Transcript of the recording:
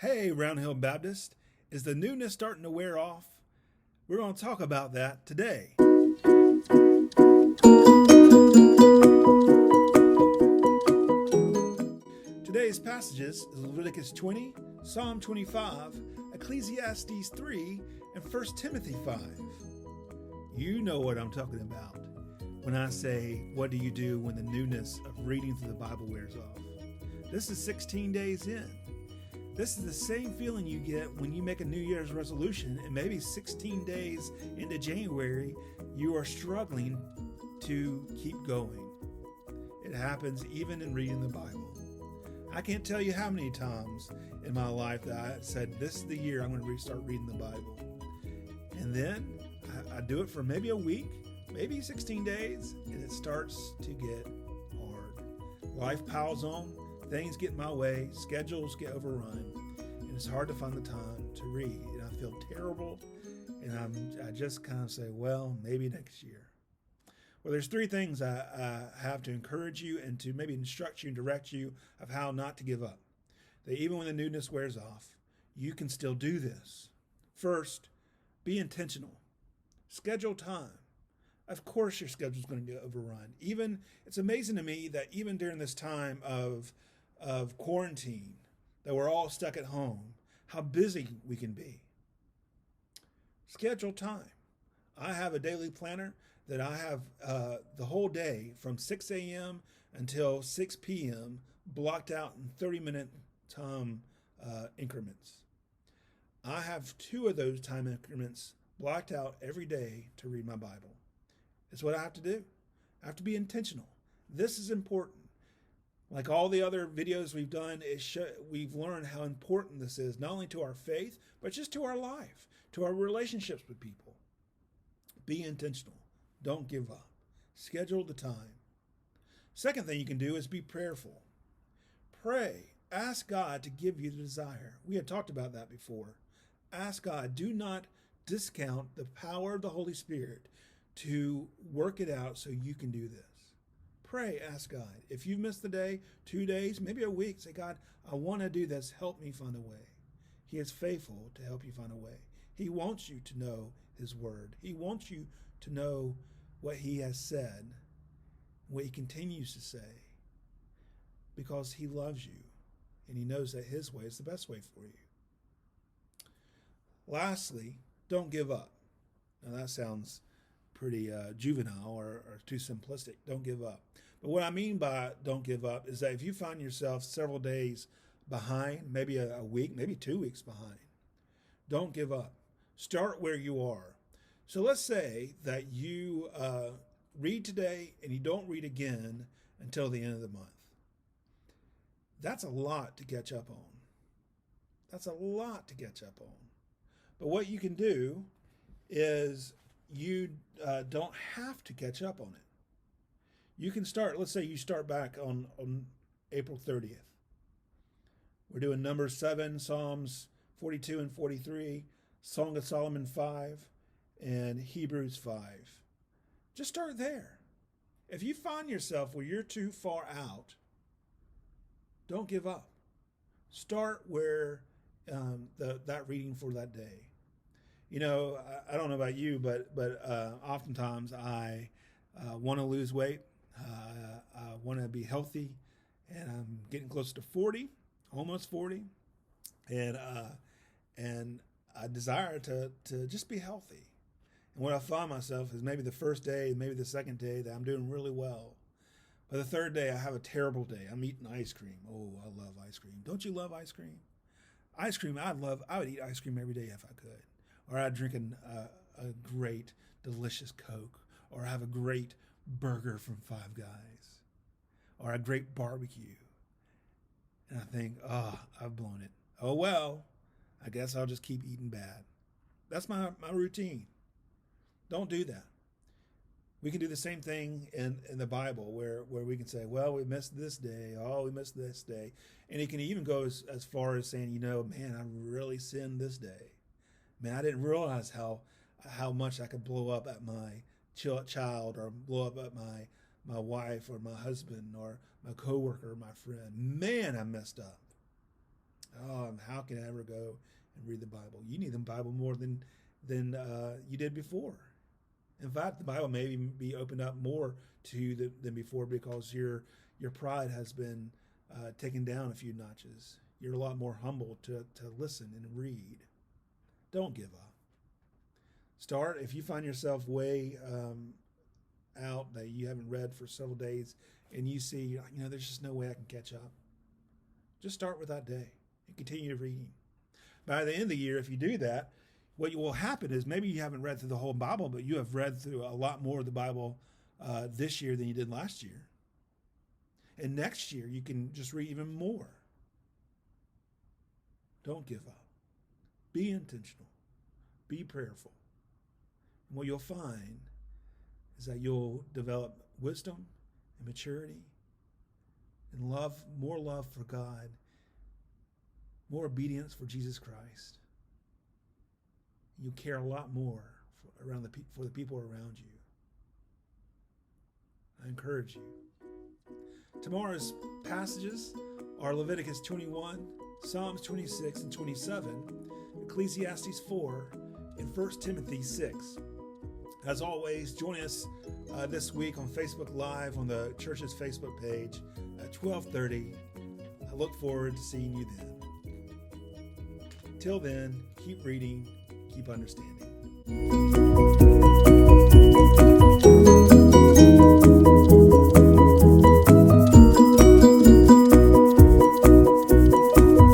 Hey, Round Hill Baptist, is the newness starting to wear off? We're going to talk about that today. Today's passages is Leviticus 20, Psalm 25, Ecclesiastes 3, and 1 Timothy 5. You know what I'm talking about when I say, what do you do when the newness of reading through the Bible wears off? This is 16 days in. This is the same feeling you get when you make a New Year's resolution and maybe 16 days into January, you are struggling to keep going. It happens even in reading the Bible. I can't tell you how many times in my life that I said, this is the year I'm going to start reading the Bible. And then I do it for maybe a week, maybe 16 days, and it starts to get hard. Life piles on. Things get in my way, schedules get overrun, and it's hard to find the time to read. And I feel terrible, and I just kind of say, well, maybe next year. Well, there's three things I have to encourage you and to maybe instruct you and direct you of how not to give up. That even when the newness wears off, you can still do this. First, be intentional. Schedule time. Of course your schedule is going to get overrun. It's amazing to me that even during this time of quarantine, that we're all stuck at home, how busy we can be. Schedule time. I have a daily planner that I have the whole day from 6 a.m. until 6 p.m. blocked out in 30-minute time increments. I have 2 of those time increments blocked out every day to read my Bible. It's what I have to do. I have to be intentional. This is important. Like all the other videos we've done, we've learned how important this is, not only to our faith, but just to our life, to our relationships with people. Be intentional. Don't give up. Schedule the time. Second thing you can do is be prayerful. Pray. Ask God to give you the desire. We had talked about that before. Ask God. Do not discount the power of the Holy Spirit to work it out so you can do this. Pray, ask God. If you've missed the day, 2 days, maybe a week, say, God, I want to do this. Help me find a way. He is faithful to help you find a way. He wants you to know his word. He wants you to know what he has said, what he continues to say, because he loves you and he knows that his way is the best way for you. Lastly, don't give up. Now that sounds pretty juvenile or too simplistic. Don't give up. But what I mean by don't give up is that if you find yourself several days behind, maybe a week, maybe 2 weeks behind, don't give up. Start where you are. So let's say that you read today and you don't read again until the end of the month. That's a lot to catch up on. That's a lot to catch up on. But what you can do is you don't have to catch up on it. You can start, let's say you start back on April 30th. We're doing Numbers 7, Psalms 42 and 43, Song of Solomon 5, and Hebrews 5. Just start there. If you find yourself where you're too far out, don't give up. Start where that reading for that day. You know, I don't know about you, but oftentimes I want to lose weight. I want to be healthy, and I'm getting close to 40, almost 40, and I desire to just be healthy. And what I find myself is maybe the first day, maybe the second day that I'm doing really well. But the third day, I have a terrible day. I'm eating ice cream. Oh, I love ice cream. Don't you love ice cream? Ice cream, I would eat ice cream every day if I could. Or I'd drink a great, delicious Coke. Or have a great burger from Five Guys. Or a great barbecue. And I think, I've blown it. Oh, well, I guess I'll just keep eating bad. That's my routine. Don't do that. We can do the same thing in the Bible where we can say, well, we missed this day. Oh, we missed this day. And it can even go as far as saying, man, I really sinned this day. Man, I didn't realize how much I could blow up at my child or blow up at my wife or my husband or my coworker or my friend. Man, I messed up. How can I ever go and read the Bible? You need the Bible more than you did before. In fact, the Bible may even be opened up more to you than before, because your pride has been taken down a few notches. You're a lot more humble to listen and read. Don't give up. Start. If you find yourself way out that you haven't read for several days, and you see, there's just no way I can catch up, just start with that day and continue reading. By the end of the year, if you do that, what will happen is maybe you haven't read through the whole Bible, but you have read through a lot more of the Bible this year than you did last year. And next year, you can just read even more. Don't give up. Be intentional. Be prayerful. And what you'll find is that you'll develop wisdom and maturity and more love for God, more obedience for Jesus Christ. You care a lot more for the people around you. I encourage you. Tomorrow's passages are Leviticus 21, Psalms 26 and 27, Ecclesiastes 4, and 1 Timothy 6. As always, join us this week on Facebook Live on the church's Facebook page at 12:30. I look forward to seeing you then. Till then, keep reading, keep understanding.